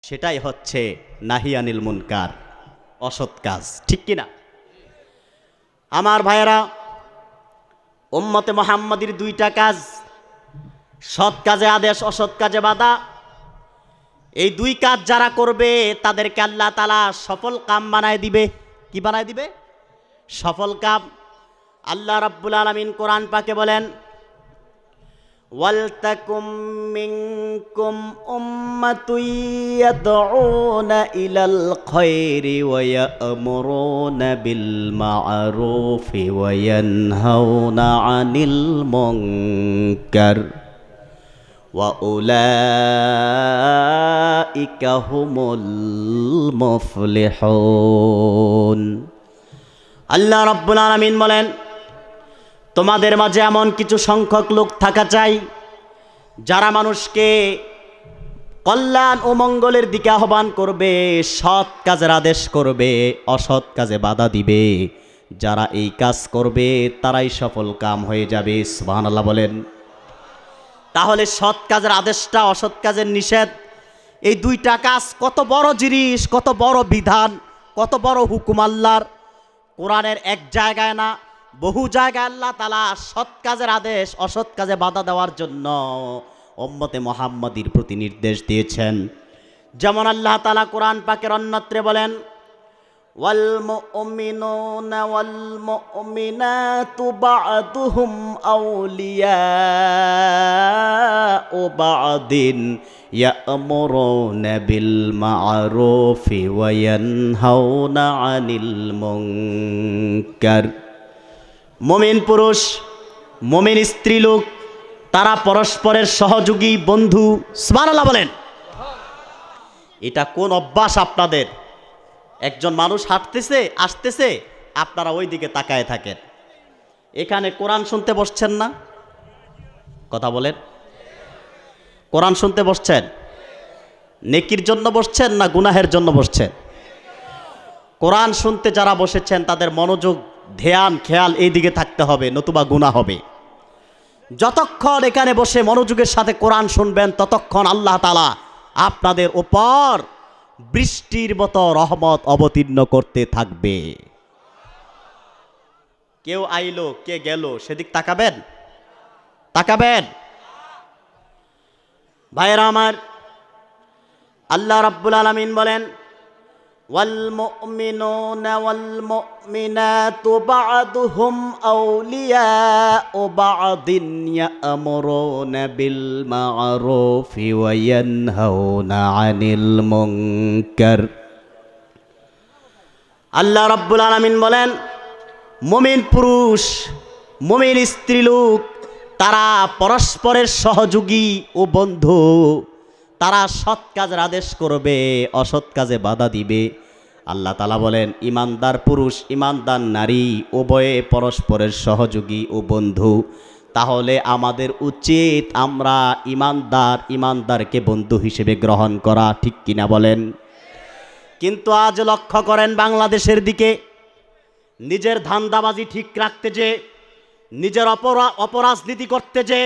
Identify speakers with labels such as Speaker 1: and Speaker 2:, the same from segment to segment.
Speaker 1: সেটাই হচ্ছে নাহিয়ানিল মুনকার, অসৎ কাজ, ঠিক কিনা? আমার ভাইয়েরা, উম্মতে মুহাম্মাদির দুইটা কাজ, সৎ কাজে আদেশ, অসৎ কাজে বাধা। এই দুই কাজ যারা করবে তাদেরকে আল্লাহ তাআলা সফল কাম বানায় দিবে। কি বানায় দিবে? সফল কাম। আল্লাহ রাব্বুল আলামিন কোরআন পাকে বলেন, ওয়ালতাকুম মিনকুম উম্মাতুন ইয়াদউনা ইলাল খায়রি ওয়া ইয়া'মুরুনা বিল মা'রুফি ওয়া ইয়ানহাউনা আনিল মুনকার ওয়া উলাইকা হুমুল মুফলিহুন। আল্লাহ রাব্বুল আলামিন বলেন, তোমাদের মাঝে এমন কিছু সংখ্যক লোক থাকা চাই যারা মানুষকে কল্যাণ ও মঙ্গলের দিকে আহ্বান করবে, সৎ কাজের আদেশ করবে, অসৎ কাজে বাধা দিবে। যারা এই কাজ করবে তারাই সফল কাম হয়ে যাবে। সুবহানাল্লাহ বলেন। তাহলে সৎ কাজের আদেশটা, অসৎ কাজের নিষেধ, এই দুইটা কাজ কত বড় জিনিস, কত বড় বিধান, কত বড় হুকুম আল্লাহর। কোরআনের এক জায়গায় না, বহু জায়গায় আল্লাহ তাআলা সৎ কাজের আদেশ, অসৎ কাজে বাধা দেওয়ার জন্য উম্মতে মুহাম্মাদির প্রতি নির্দেশ দিয়েছেন। যেমন আল্লাহ তাআলা কোরআন পাকের অন্যত্রে বলেন, ওয়াল মুমিনুনা ওয়াল মুমিনাতু বা'দুহুম আউলিয়াউ বা'দিন ইয়া'মুরুনা বিল মা'রুফি ওয়া ইয়ানহাউনা আনিল মুনকার। মুমিন পুরুষ, মুমিন স্ত্রীলোক, তারা পরস্পরের সহযোগী, বন্ধু। সুবহানাল্লাহ বলেন। এটা কোন অভ্যাস আপনাদের? একজন মানুষ হাঁটতেছে, আসতেছে, আপনারা ওই দিকে তাকায় থাকেন। এখানে কোরআন শুনতে বসছেন না? কথা বলেন। কোরআন শুনতে বসছেন? নেকির জন্য বসছেন না গুনাহের জন্য বসছেন? কোরআন শুনতে যারা বসেছেন তাদের মনোযোগ, ধ্যান, খেয়াল এই দিকে থাকতে হবে, নতুবা গুনাহ হবে। যতক্ষণ এখানে বসে মনোযোগের সাথে কোরআন শুনবেন ততক্ষণ আল্লাহ তাআলা আপনাদের উপর বৃষ্টির মতো রহমত অবতীর্ণ করতে থাকবে। কেউ আইলো, কে গেল, সেদিক তাকাবেন? তাকাবেন? ভাইয়েরা আমার, আল্লাহ রাব্বুল আলামিন বলেন, ওয়াল মুমিনুনা ওয়াল মুমিনাতু বা'দুহুম আউলিয়াউ বা'দিন ইয়া'মুরুনা বিল মা'রুফি ওয়া ইয়ানহাউনা আনিল মুনকার। আল্লাহ রাব্বুল আলামিন বলেন, মুমিন পুরুষ, মুমিন স্ত্রীলোক, তারা পরস্পরের সহযোগী ও বন্ধু। তারা সৎ কাজের আদেশ করবে, অসৎ কাজে বাধা দিবে। আল্লাহ তাআলা বলেন, ইমানদার পুরুষ, ইমানদার নারী উভয়ে পরস্পরের সহযোগী ও বন্ধু। তাহলে আমাদের উচিত আমরা ইমানদারকে বন্ধু হিসেবে গ্রহণ করা, ঠিক কিনা বলেন? কিন্তু আজ লক্ষ্য করেন বাংলাদেশের দিকে, নিজের ধান্দাবাজি ঠিক রাখতে যে, নিজের অপরাজনীতি করতে যে,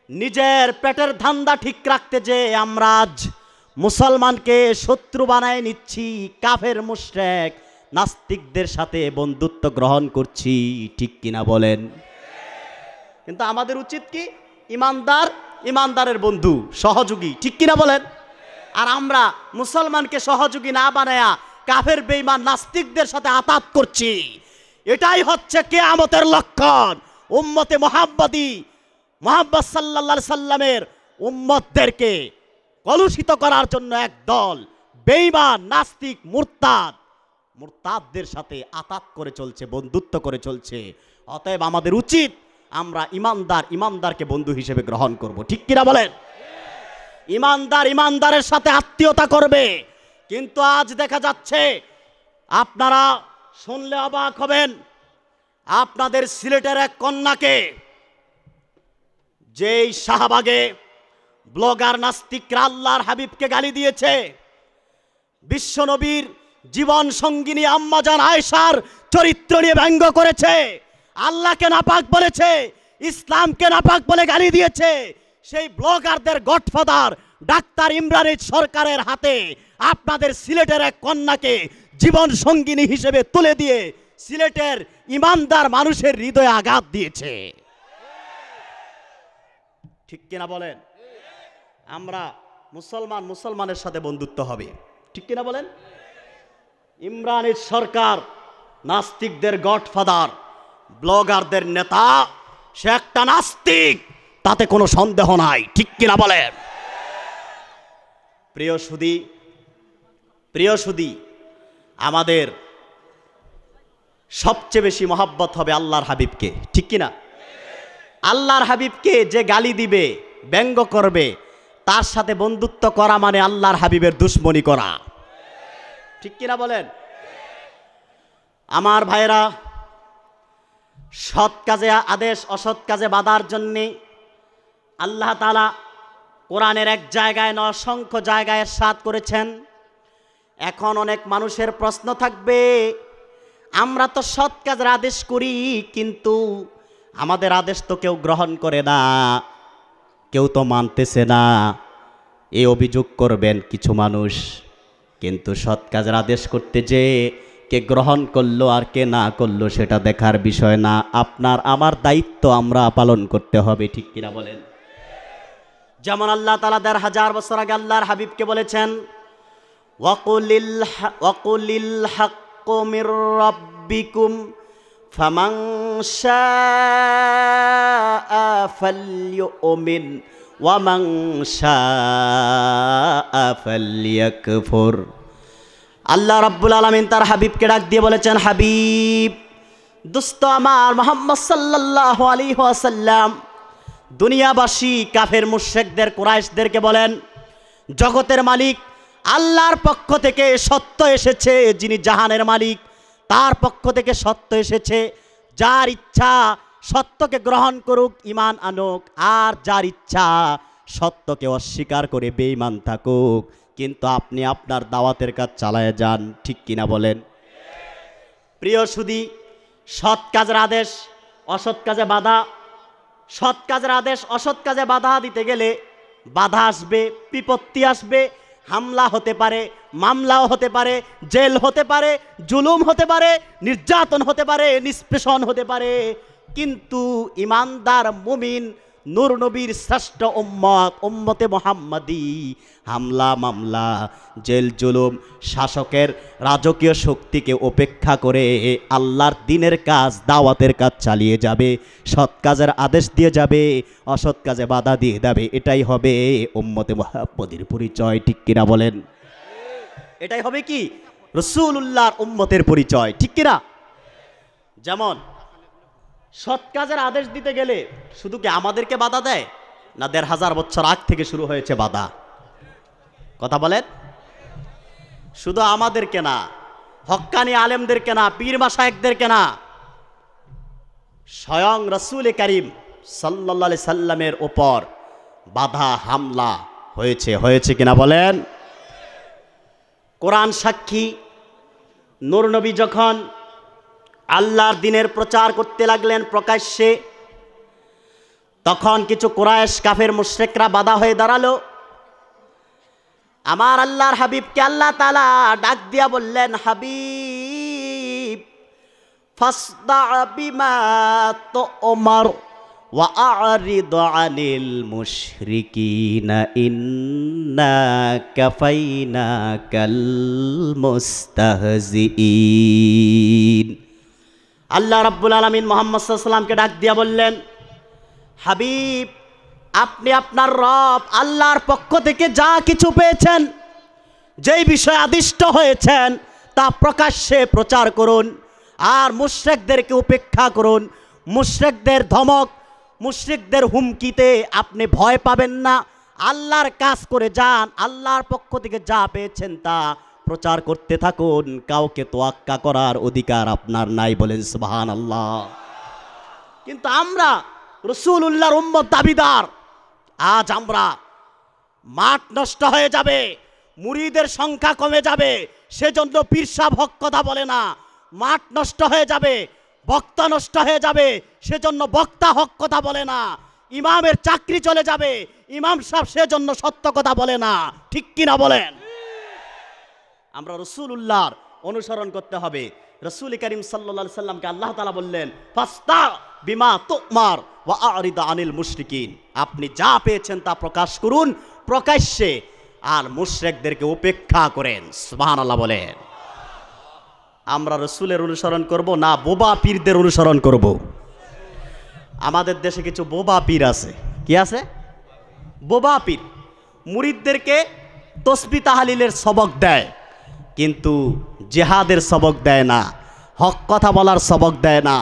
Speaker 1: নিজের পেটের ধান্দা ঠিক রাখতে যে আমরা আজ মুসলমানকে শত্রু বানায় নিচ্ছি, কাফের মুশরিক নাস্তিকদের সাথে বন্ধুত্ব গ্রহণ করছি, ঠিক কিনা বলেন? কিন্তু আমাদের উচিত কি? ইমানদারের বন্ধু, সহযোগী, ঠিক কিনা বলেন? আর আমরা মুসলমানকে সহযোগী না বানায়া কাফের বেঈমান নাস্তিকদের সাথে আতাত করছি। এটাই হচ্ছে কিয়ামতের লক্ষণ। উম্মতে মুহাম্মাদি, মুহাম্মদ সাল্লাল্লাহু আলাইহি সাল্লামের উম্মতদেরকে কলুষিত করার জন্য একদল বেঈমান, নাস্তিক, মুরতাদদের সাথে আতাত করে চলছে, বন্ধুত্ব করে চলছে। অতএব আমাদের উচিত আমরা ইমানদারকে বন্ধু হিসেবে গ্রহণ করব, ঠিক কিনা বলেন? ইমানদারের সাথে আত্মীয়তা করবে। কিন্তু আজ দেখা যাচ্ছে, আপনারা শুনলে অবাক হবেন, আপনাদের সিলেটের এক কন্যাকে যেই শাহবাগে ব্লগার নাস্তিকরা আল্লাহর হাবিবকে গালি দিয়েছে, বিশ্বনবীর জীবন সঙ্গিনী আম্মাজান আয়েশার চরিত্র নিয়ে ব্যঙ্গ করেছে, আল্লাহকে নাপাক বলেছে, ইসলামকে নাপাক বলে গালি দিয়েছে, সেই ব্লগারদের গডফাদার ডাক্তার ইমরানের সরকারের হাতে আপনাদের সিলেটের এক কন্যাকে জীবন সঙ্গিনী হিসেবে তুলে দিয়ে সিলেটের ইমানদার মানুষের হৃদয়ে আঘাত দিয়েছে। ঠিক কিনা বলেন? আমরা মুসলমানের সাথে বন্ধুত্ব হবে, ঠিক কিনা বলেন? ইমরানের সরকার নাস্তিকদের গডফাদার, ব্লগারদের নেতা, সে একটা নাস্তিক, তাতে কোনো সন্দেহ নাই, ঠিক কিনা বলেন? প্রিয় সুধী, আমাদের সবচেয়ে বেশি মহব্বত হবে আল্লাহর হাবিবকে, ঠিক কিনা? আল্লাহর হাবিবকে যে গালি দিবে, ব্যঙ্গ করবে, তার সাথে বন্ধুত্ব করা মানে আল্লাহর হাবিবের দুশমনি করা, ঠিক কিনা বলেন? আমার ভাইরা, সৎ কাজে আদেশ, অসৎ কাজে বাধার জন্যে আল্লাহ তাআলা কোরআনের এক জায়গায় নয়, অসংখ্য জায়গায় ইরশাদ করেছেন। এখন অনেক মানুষের প্রশ্ন থাকবে, আমরা তো সৎ কাজের আদেশ করি, কিন্তু আমাদের আদেশ তো কেউ গ্রহণ করে না, কেউ তো মানতেছে না, এই অভিযোগ করবেন কিছু মানুষ। কিন্তু সৎ কাজের আদেশ করতে যে কে গ্রহণ করলো আর কে না করলো সেটা দেখার বিষয় না, আপনার আমার দায়িত্ব আমরা পালন করতে হবে, ঠিক কিনা বলেন? যেমন আল্লাহ তাআলা ১,৫০০ বছর আগে আল্লাহর হাবিবকে বলেছেন, ওয়াকুলিল হাক্কু মির রাব্বিকুম ফামান শাআ ফালইউমিন ওয়া মান শাআ ফালইয়াকফুর। আল্লাহ রাব্বুল আলামিন তার হাবিবকে ডাক দিয়ে বলেছেন, হাবিব, দোস্ত আমার মুহাম্মদ সাল্লাল্লাহু আলাইহি ওয়াসাল্লাম, দুনিয়াবাসী কাফের মুশরিকদের কুরাইশদেরকে বলেন, জগতের মালিক আল্লাহর পক্ষ থেকে সত্য এসেছে, যিনি জাহানের মালিক তার পক্ষ থেকে সত্য এসেছে, যার ইচ্ছা সত্যকে গ্রহণ করুক, ঈমান আনুক, আর যার ইচ্ছা সত্যকে অস্বীকার করে বেঈমান থাকুক, কিন্তু আপনি আপনার দাওয়াতের কাজ চালায় যান, ঠিক কিনা বলেন? প্রিয় সুধী, সৎ কাজের আদেশ, অসৎ কাজে বাধা। সৎ কাজের আদেশ অসৎ কাজে বাধা দিতে গেলে বাধা আসবে, বিপত্তি আসবে, হামলা হতে পারে, মামলাও হতে পারে, জেল হতে পারে, জুলুম হতে পারে, নির্যাতন হতে পারে, নিষ্পেষণ হতে পারে। কিন্তু ইমানদার মুমিন নূর নবীর শ্রেষ্ঠ উম্মতে মুহাম্মাদি হামলা, মামলা, জেল, জুলুম, শাসকের রাজকীয় শক্তিকে উপেক্ষা করে আল্লাহর দ্বীনের কাজ, দাওয়াতের কাজ চালিয়ে যাবে, সৎ কাজের আদেশ দিয়ে যাবে, অসৎ কাজে বাধা দিয়ে যাবে। এটাই হবে উম্মতে মুহাম্মাদির পরিচয়, ঠিক কিনা বলেন? এটাই হবে কি রাসূলুল্লাহর উম্মতের পরিচয়, ঠিক কিনা? যেমন সৎ কাজের আদেশ দিতে গেলে শুধু কি আমাদেরকে বাধা দেয় না? ১,৫০০ বছর আগ থেকে শুরু হয়েছে বাধা। কথা বলেন? শুধু আমাদেরকে না, হক্কানি আলেমদেরকে না, পীর মাশায়েখদেরকে না, স্বয়ং রাসূল করিম সাল্লাল্লাহু আলাইহি সাল্লামের উপর বাধা, হামলা হয়েছে কিনা বলেন? কোরআন সাক্ষী, নূর নবী যখন আল্লাহর দ্বীনের প্রচার করতে লাগলেন প্রকাশ্যে, তখন কিছু কুরাইশ কাফের মুশরিকরা বাধা হয়ে দাঁড়ালো। আমার আল্লাহর হাবিবকে আল্লাহ তাআলা ডাক দিয়া বললেন, হাবিব, ফাসদা বিমা তুমার ওয়া আ'রিদ আনিল মুশরিকিনা ইন্না কাফাইনাকাল মুস্তাহজিইন। আল্লাহ রাব্বুল আলামিন মুহাম্মদ সাল্লাল্লাহু আলাইহি ওয়াসাল্লামকে ডাক দিয়া বললেন, হাবিব, আপনি আপনার রব আল্লাহর পক্ষ থেকে যা কিছু পেয়েছেন, যেই বিষয়ে আদিষ্ট হয়েছেন, তা প্রকাশ্যে প্রচার করুন, আর মুশরিকদেরকে উপেক্ষা করুন। মুশরিকদের ধমক, মুশরিকদের হুমকিতে আপনি ভয় পাবেন না, আল্লাহর কাজ করে যান, আল্লাহর পক্ষ থেকে যা পেয়েছেন তা প্রচার করতে থাকুন, কাউকে তোয়াক্কা করার অধিকার আপনার নাই। বলেন সুবহানাল্লাহ। কিন্তু আমরা রাসূলুল্লাহর উম্মত দাবিদার, আজ আমরা মাঠ নষ্ট হয়ে যাবে, মুরিদের সংখ্যা কমে যাবে, সেজন্য পীর সাহেব হক কথা বলে না। মাঠ নষ্ট হয়ে যাবে, বক্তা নষ্ট হয়ে যাবে, সেজন্য বক্তা হক কথা বলে না। ইমামের চাকরি চলে যাবে, ইমাম সাহেব সেজন্য সত্য কথা বলে না, ঠিক কিনা বলেন? আমরা রাসূলুল্লাহর অনুসরণ করতে হবে। রাসূল করিম সাল্লাল্লাহু আলাইহি সাল্লামকে আল্লাহ তাআলা বললেন, ফাস্তা বিমা তুমার ওয়া আরিদ আনিল মুশরিকিন, আপনি যা পেয়েছেন তা প্রকাশ করুন প্রকাশ্যে, আর মুশরিকদেরকে উপেক্ষা করেন। সুবহানাল্লাহ বলেন। আমরা রাসূলের অনুসরণ করব না বোবা পীরদের অনুসরণ করব? আমাদের দেশে কিছু বোবা পীর আছে। কি আছে? বোবা পীর। মুরিদদেরকে তসবিহ তাহলিলের সবক দেয়, কিন্তু জিহাদের সবক দেয় না, হক কথা বলার সবক দেয় না,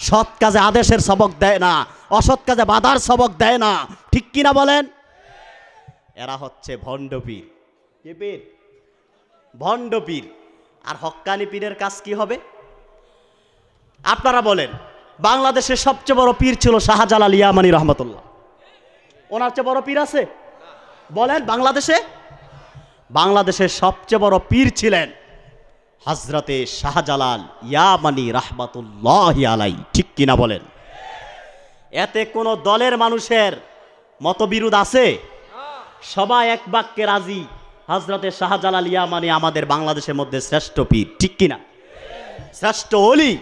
Speaker 1: সৎ কাজে আদেশের সবক দেয় না, অসৎ কাজে বাধার সবক দেয় না, ঠিক কিনা বলেন? এরা হচ্ছে ভণ্ড পীর। কি পীর? ভণ্ড পীর। আর হক্কানি পীরের কাজ কি হবে? আপনারা বলেন, বাংলাদেশের সবচেয়ে বড় পীর ছিল শাহজালাল ইয়ামানী রহমতুল্লাহ। ওনার চেয়ে বড় পীর আছে? বলেন। বাংলাদেশের সবচেয়ে বড় পীর ছিলেন হযরতে শাহজালাল ইয়ামানী রাহমাতুল্লাহি আলাইহি, ঠিক কিনা বলেন? এতে কোনো দলের মানুষের মতবিরোধ আছে? সবাই এক বাক্যে রাজি, হযরতে শাহজালাল ইয়ামানী আমাদের বাংলাদেশের মধ্যে শ্রেষ্ঠ পীর, ঠিক কিনা? শ্রেষ্ঠ ওলি।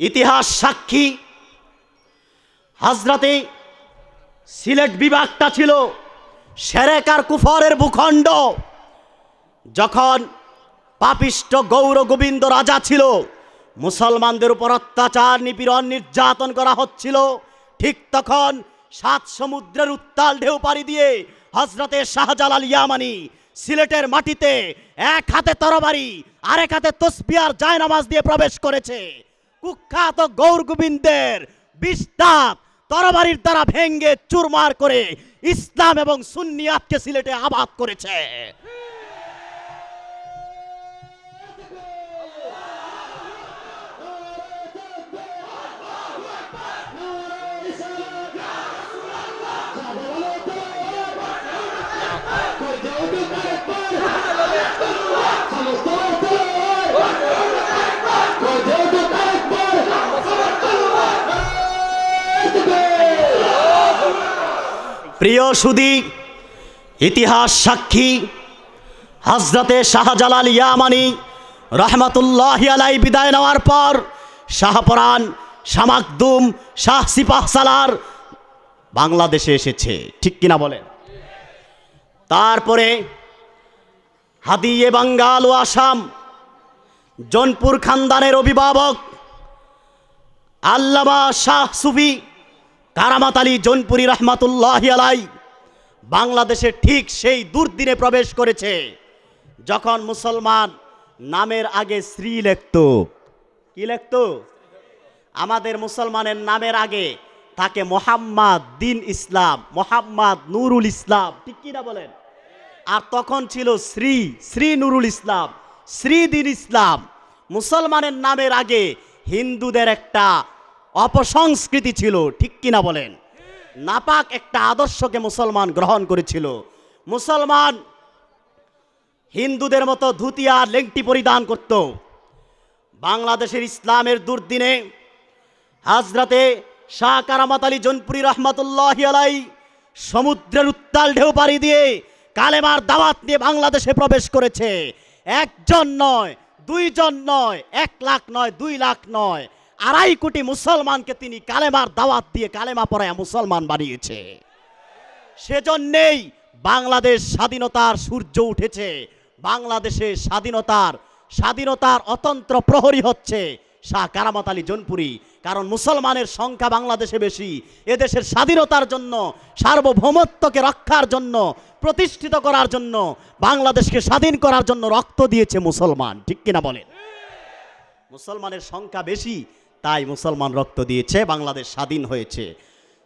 Speaker 1: ইতিহাস সাক্ষী, হযরতে সিলেট বিভাগটা ছিল শিরক আর কুফরের ভূখণ্ড। যখন পাপিষ্ট গৌর গোবিন্দ রাজা ছিল, মুসলমানদের উপর অত্যাচার, নিপীড়ন, নির্যাতন করা হচ্ছিল, ঠিক তখন 7 সমুদ্রের উত্তাল ঢেউ পাড়ি দিয়ে হযরতে শাহজালাল ইয়ামানী সিলেটের মাটিতে এক হাতে তরবারি আরেক হাতে তসবিহ আর জায়নামাজ দিয়ে প্রবেশ করেছে। কুখ্যাত গৌর গোবিন্দের 20 দাঁত তরবারির দ্বারা ভেঙ্গে চুরমার করে ইসলাম এবং সুন্নিয়াতকে সিলেটে আবাদ করেছে। প্রিয় সুধী, ইতিহাস সাক্ষী, হযরতে শাহজালাল ইয়ামানী রহমতুল্লাহি আলাইহি বিদায় নেওয়ার পর শাহপরান, শাহ মাকদুম, শাহ সিপাহ সালার বাংলাদেশে এসেছে, ঠিক কিনা বলেন? তারপরে হাদিয়ে বাঙ্গাল ও আসাম জৌনপুর খানদানের অভিভাবক আল্লামা শাহ সুফি কারামাত আলী জৌনপুরি রহমাতুল্লাহি আলাইহি বাংলাদেশে ঠিক সেই দুর্দিনে প্রবেশ করেছে যখন মুসলমান নামের আগে শ্রী লিখত। কি লিখত? আমাদের মুসলমানের নামের আগে থাকে মোহাম্মদ দিন ইসলাম, মোহাম্মদ নুরুল ইসলাম, ঠিক কিনা বলেন? আর তখন ছিল শ্রী নুরুল ইসলাম, শ্রী দিন ইসলাম। মুসলমানের নামের আগে হিন্দুদের একটা অপসংস্কৃতি ছিল, ঠিক কিনা বলেন? নাপাক একটা আদর্শকে মুসলমান গ্রহণ করেছিল। মুসলমান হিন্দুদের মতো ধুতি আর লেংটি পরিধান করত। বাংলাদেশের ইসলামের দুর্দিনে হযরতে শাহ কারামাত আলী জৌনপুরি রহমাতুল্লাহি আলাইহি সমুদ্রের উত্তাল ঢেউ পাড়ি দিয়ে কালেমার দাওয়াত নিয়ে বাংলাদেশে প্রবেশ করেছে। একজন নয়, দুইজন নয়, 1 লাখ নয়, 2 লাখ নয়, 2.5 কোটি মুসলমানকে তিনি কালেমার দাওয়াত দিয়ে কালেমা পড়ায় মুসলমান বানিয়েছে। সেজন্যেই বাংলাদেশ স্বাধীনতার সূর্য উঠেছে। বাংলাদেশে স্বাধীনতার অতন্ত্র প্রহরী হচ্ছে শাহ কারামাত আলী জৌনপুরি। কারণ মুসলমানের সংখ্যা বাংলাদেশে বেশি। এদেশের স্বাধীনতার জন্য, সার্বভৌমত্বকে রক্ষার জন্য, প্রতিষ্ঠিত করার জন্য, বাংলাদেশকে স্বাধীন করার জন্য রক্ত দিয়েছে মুসলমান, ঠিক কিনা বলেন? মুসলমানের সংখ্যা বেশি, তাই মুসলমান রক্ত দিয়েছে, বাংলাদেশ স্বাধীন হয়েছে।